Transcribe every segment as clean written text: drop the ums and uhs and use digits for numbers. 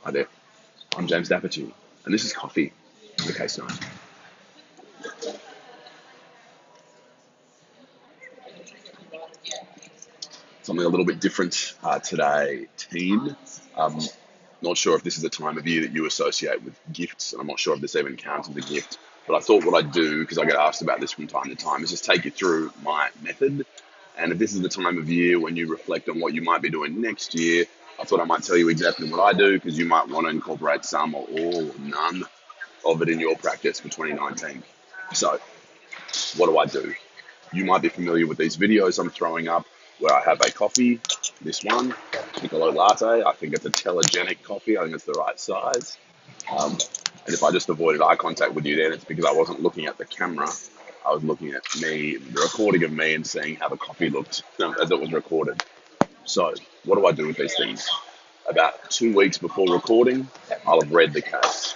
Hi there, I'm James Dapperty, and this is Coffee, the Case Note. Something a little bit different today, team. Um, Not sure if this is a time of year that you associate with gifts, and I'm not sure if this even counts as a gift, but I thought what I'd do, because I get asked about this from time to time, is just take you through my method. And if this is the time of year when you reflect on what you might be doing next year, I thought I might tell you exactly what I do, because you might want to incorporate some or all or none of it in your practice for 2019. So, what do I do? You might be familiar with these videos I'm throwing up where I have a coffee, this one, Piccolo Latte. I think it's a telegenic coffee. I think it's the right size. And if I just avoided eye contact with you then, it's because I wasn't looking at the camera. I was looking at me, the recording of me, and seeing how the coffee looked as it was recorded. So, what do I do with these things? About 2 weeks before recording, I'll have read the case.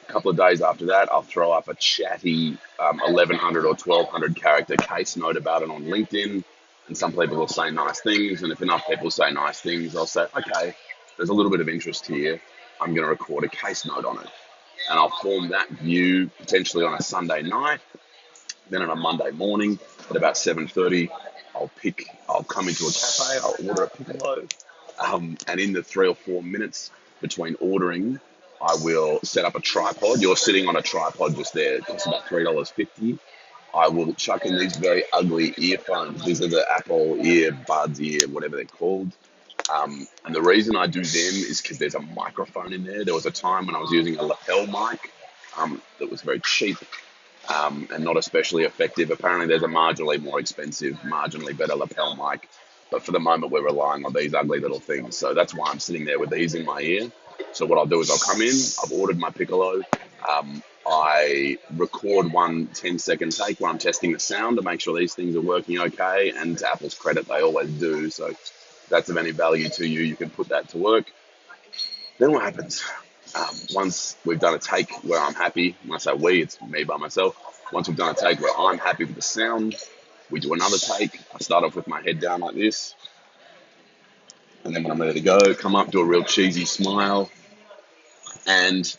A couple of days after that, I'll throw up a chatty 1,100 or 1,200 character case note about it on LinkedIn. And some people will say nice things. And if enough people say nice things, I'll say, okay, there's a little bit of interest here. I'm going to record a case note on it. And I'll form that view potentially on a Sunday night. Then on a Monday morning at about 7:30, I'll come into a cafe, I'll order a piccolo. And in the 3 or 4 minutes between ordering, I will set up a tripod. You're sitting on a tripod just there. It costs about $3.50. I will chuck in these very ugly earphones. These are the Apple earbuds, whatever they're called. And the reason I do them is because there's a microphone in there. There was a time when I was using a lapel mic that was very cheap and not especially effective. Apparently, there's a marginally more expensive, marginally better lapel mic. But for the moment, we're relying on these ugly little things. So that's why I'm sitting there with these in my ear. So what I'll do is I'll come in, I've ordered my piccolo. I record one 10-second take when I'm testing the sound to make sure these things are working okay. And to Apple's credit, they always do. So if that's of any value to you, you can put that to work. Then what happens? Once we've done a take where I'm happy, when I say we, it's me by myself. Once we've done a take where I'm happy with the sound, we do another take. I start off with my head down like this. And then when I'm ready to go, come up, do a real cheesy smile. And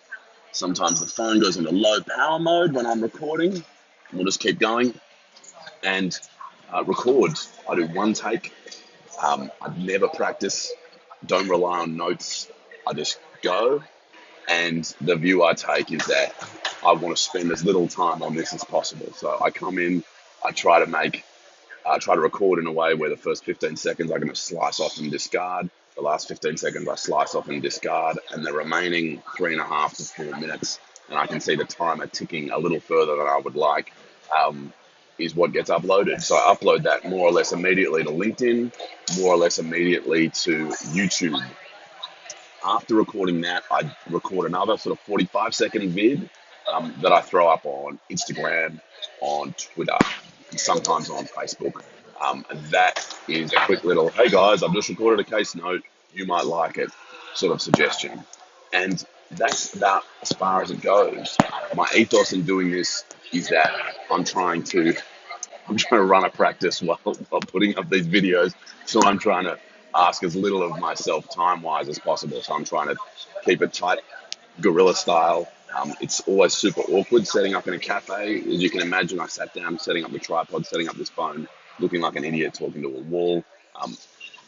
sometimes the phone goes into low power mode when I'm recording. We'll just keep going and record. I do one take. I never practice. Don't rely on notes. I just go. And the view I take is that I want to spend as little time on this as possible. So I come in, I try to record in a way where the first 15 seconds I'm going to slice off and discard. The last 15 seconds I slice off and discard, and the remaining 3.5 to 4 minutes, and I can see the timer ticking a little further than I would like, is what gets uploaded. So I upload that more or less immediately to LinkedIn, more or less immediately to YouTube. After recording that, I record another sort of 45-second vid that I throw up on Instagram, on Twitter, and sometimes on Facebook. That is a quick little, hey guys, I've just recorded a case note, you might like it, sort of suggestion. And that's about as far as it goes. My ethos in doing this is that I'm trying to run a practice while putting up these videos. So I'm trying to ask as little of myself time-wise as possible. So I'm trying to keep it tight, guerrilla style. It's always super awkward setting up in a cafe. As you can imagine, I sat down, setting up the tripod, setting up this phone, looking like an idiot talking to a wall.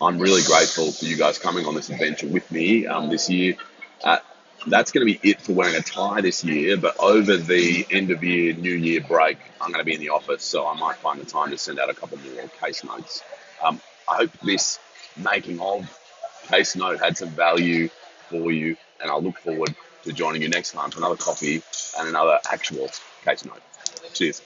I'm really grateful for you guys coming on this adventure with me this year. Uh, that's going to be it for wearing a tie this year, but over the end of year, New Year break, I'm going to be in the office, so I might find the time to send out a couple more case notes. I hope this making of case note had some value for you, and I look forward to joining you next time for another coffee and another actual case note. Cheers.